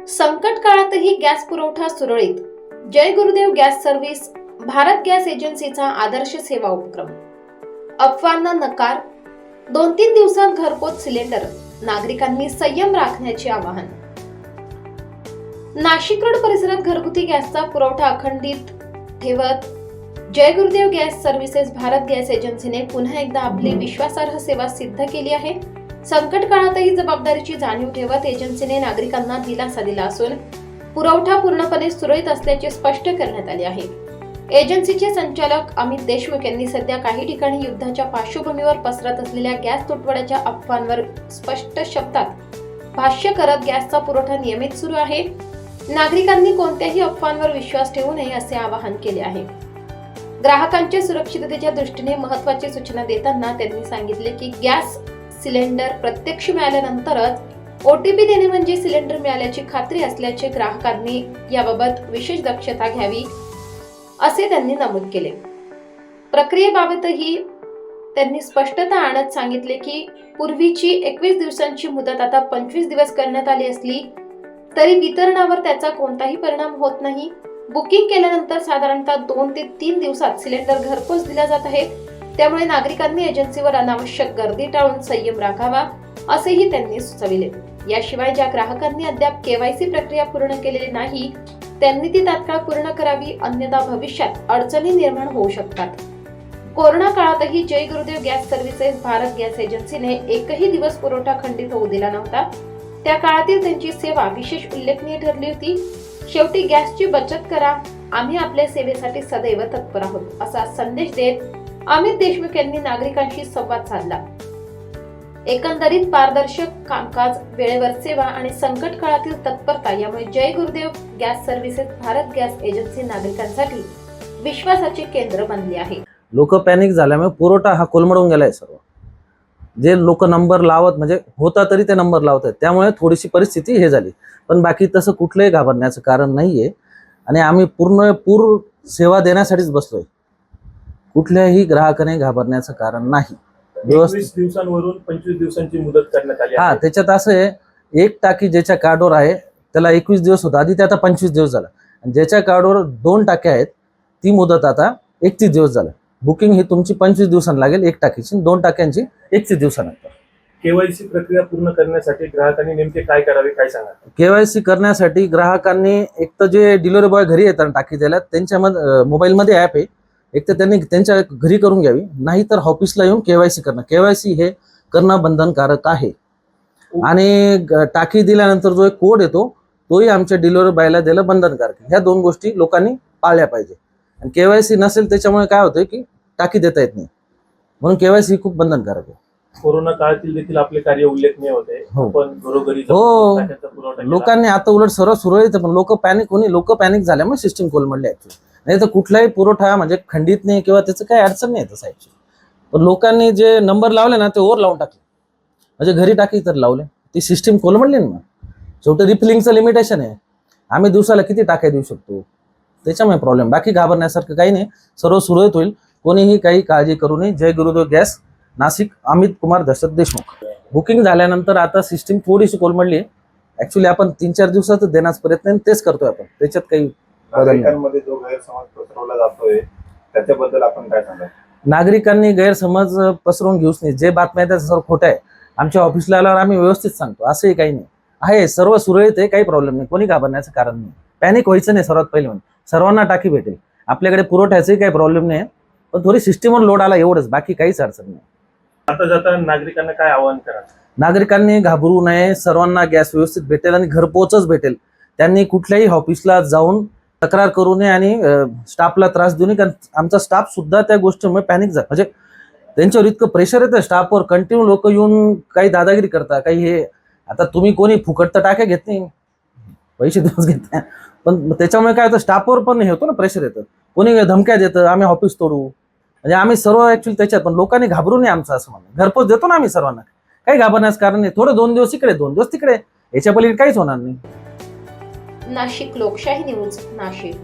संकट काळातही गॅस पुरवठा सुरळीत. Jai Gurudev gas service, Bharat gas एजन्सीचा आदर्श सेवा उपक्रम. अफवांना नकार. 2-3 दिवसात घरपोच सिलेंडर, नागरिकांनी संयम राखण्याचे आवाहन. नाशिक रोड परिसरात घरगुती गॅसचा पुरवठा अखंडित ठेवत Jai Gurudev gas services Bharat gas एजन्सीने पुन्हा एकदा आपली विश्वासार्ह सेवा सिद्ध केली आहे. संकट काळातही जबाबदारीची जाणीव ठेवत एजन्सीने नागरिकांना दिलासा दिला असून पुरवठा पूर्णपणे सुरळीत असल्याचे स्पष्ट करण्यात आले आहे. एजन्सीचे संचालक अमित देशमुख यांनी सध्या काही ठिकाणी युद्धाच्या पार्श्वभूमीवर पसरत असलेल्या गॅस तुटवड्याच्या अफवांवर स्पष्ट शब्दात भाष्य करत गॅसचा पुरवठा नियमित सुरू आहे. नागरिकांनी कोणत्याही अफवांवर विश्वास ठेवू नये असे आवाहन केले आहे. ग्राहकांच्या सुरक्षिततेच्या दृष्टीने महत्त्वाची सूचना देताना त्यांनी सांगितले की गॅस सिलेंडर प्रत्यक्ष मिळाल्यानंतरच OTP देणे म्हणजे सिलेंडर मिळाल्याची खात्री असल्याचे ग्राहकांनी याबाबत विशेष दक्षता घ्यावी असे त्यांनी नमूद केले. प्रक्रियेबाबतही त्यांनी स्पष्टता आणत सांगितले की पूर्वीची 21 दिवसांची मुदत आता 25 दिवस करण्यात आली असली तरी वितरणावर त्याचा कोणताही परिणाम होत नाही. बुकिंग केल्यानंतर साधारणतः 2 ते 3 दिवसात सिलेंडर घरपोच दिल्या जात आहेत. त्यामुळे नागरिकांनी एजन्सीवर अनावश्यक गर्दी टाळून संयम राखावा असेही त्यांनी सुचविले. याशिवाय ज्या ग्राहकांनी अद्याप KYC प्रक्रिया पूर्ण केलेली नाही त्यांनी ती तात्काळ पूर्ण करावी, अन्यथा भविष्यात अडचणी निर्माण होऊ शकतात. कोरोना काळातही Jai Gurudev gas services Bharat gas एजन्सीने एकही दिवस पुरवठा खंडित होऊ दिला नव्हता. त्या काळातील त्यांची सेवा विशेष उल्लेखनीय ठरली होती. शेवटी गॅसची बचत करा, आम्ही आपल्या सेवेसाठी सदैव तत्पर आहोत असा संदेश देत अमित देशमुख यांनी नागरिकांशी संवाद साधला. एकंदरीत पारदर्शक कामकाज, वेळेवर सेवा आणि संकट काळातील तत्परता यामुळे Jai Gurudev gas services Bharat gas agency नागरिकांसाठी विश्वासाचे केंद्र बनले आहे. लोक पॅनिक झाल्यामुळे पुरवठा हा कोलमडून गेलाय. सर्व जे लोक नंबर लावत म्हणजे होता तरी ते नंबर लावतात, त्यामुळे थोडीशी परिस्थिती हे झाली. पण बाकी तसं कुठलंही घाबरण्याचं कारण नाहीये आणि आम्ही पूर्ण सेवा देण्यासाठीच बसलोय. कुठल्याही ग्राहकाने घाबरण्याचं कारण नाही. 21 दिवसांवरून 25 दिवसांची मुदत करण्यात आली. हा, त्याच्यात असं आहे, एक टाकी ज्याच्या कार्डवर आहे त्याला 21 दिवस होता आधी, ते आता 25 दिवस झाला. आणि ज्याच्या कार्डवर 2 टाक्या आहेत ती मुदत आता 31 दिवस झाला. बुकिंग ही तुमची 25 दिवसांनी लागेल, 1 टाकीची, 2 टाक्यांची 31 दिवसानंतर. KYC प्रक्रिया पूर्ण करण्यासाठी ग्राहकांनी नेमके काय करावे, काय सांगा? KYC करण्यासाठी ग्राहकांनी एक तर जे डिलिव्हरी बॉय घरी येतात टाकी द्यायला, त्यांच्या मोबाईलमध्ये ॲप आहे, एक तर त्यांनी त्यांच्या घरी करून घ्यावी, नाही तर ऑफिसला येऊन KYC करणं. KYC हे करणं बंधनकारक आहे. आणि टाकी दिल्यानंतर जो एक कोड येतो तोही आमच्या डिलिव्हरी बॉयला द्यायला बंधनकारक आहे. ह्या 2 गोष्टी लोकांनी पाळल्या पाहिजे. आणि KYC नसेल त्याच्यामुळे काय होतंय की टाकी देता येत नाही, म्हणून KYC खूप बंधनकारक आहे. कोरोना काळातील देखील आपले कार्य उल्लेखनीय होते. पण घरोघरी लोकांनी आता उलट सर्व सुरळीत, पण लोक पॅनिक झाल्यामुळे सिस्टीम कोलमडली ऍक्च्युअली. नाही तर कुठलाही पुरवठा म्हणजे खंडित नाही किंवा त्याचं काही अडचण नाही तसं ऍक्च्युअली. पण लोकांनी जे नंबर लावले ना ते ओव्हर लावून टाकले, म्हणजे घरी टाकी तर लावले, ती सिस्टीम कोलमडली ना. शेवटी रिफिलिंगचं लिमिटेशन आहे. आम्ही दिवसाला किती टाक्या देऊ शकतो, त्याच्यामुळे प्रॉब्लेम. बाकी घाबरण्यासारखं काही नाही, सर्व सुरळीत होईल. कोणीही काही काळजी करू नये. जय गुरुदेव गॅस, नाशिक, अमित कुमार दशरथ देशमुख. बुकिंग झाल्यानंतर आता सिस्टीम थोडीशी कोलमडली आहे ऍक्च्युली. आपण 3-4 दिवसात देण्याचा प्रयत्न आहे, तेच करतोय आपण. त्याच्यात काही नागरिकांमध्ये जो गैरसमज पसरवला जातोय त्याच्याबद्दल आपण काय सांगाल? नागरिकांनी गैरसमज पसरवून घेऊच नाही. जे बातम्या त्या सर्व खोट्या आहे. आमच्या ऑफिसला आल्यावर आम्ही व्यवस्थित सांगतो, असंही काही नाही आहे. सर्व सुरळीत आहे, काही प्रॉब्लेम नाही. कोणी घाबरण्याचं कारण नाही. पॅनिक व्हायचं नाही. सर्वात पहिले म्हणजे सर्वांना टाकी भेटेल. आपल्याकडे पुरवठ्याचंही काही प्रॉब्लेम नाही, पण थोडी सिस्टीमवर लोड आला एवढंच, बाकी काहीच अडचण नाही. आता जाता नागरिकांना काय आवाहन करा? नागरिकांनी घाबरू नये. सर्वांना गॅस व्यवस्थित भेटेल आणि घरपोचच भेटेल. त्यांनी कुठल्याही ऑफिसला जाऊन तक्रार करू नये आणि स्टाफला त्रास देऊ नये, कारण आमचा स्टाफ सुद्धा त्या गोष्टीमुळे पॅनिक झाला. म्हणजे त्यांच्यावर इतकं प्रेशर येतं स्टाफवर, कंटिन्यू लोक येऊन काही दादागिरी करतात, काही हे. आता तुम्ही कोणी फुकट तर टाक्या घेत नाही, पैसे देऊच घेत नाही, पण त्याच्यामुळे काय होतं स्टाफवर पण हे होतं ना, प्रेशर येतं. कोणी धमक्या देतं, आम्ही ऑफिस तोडू. म्हणजे आम्ही सर्व ऍक्च्युअली त्याच्यात, पण लोकांनी घाबरू नये आमचं असं म्हणणं. घरपोच देतो ना आम्ही सर्वांना, काही घाबरण्याचं कारण नाही. थोडं 2 दिवस इकडे 2 दिवस तिकडे, याच्या पलीकडे काहीच होणार नाही. नाशिक लोकशाही न्यूज, नाशिक.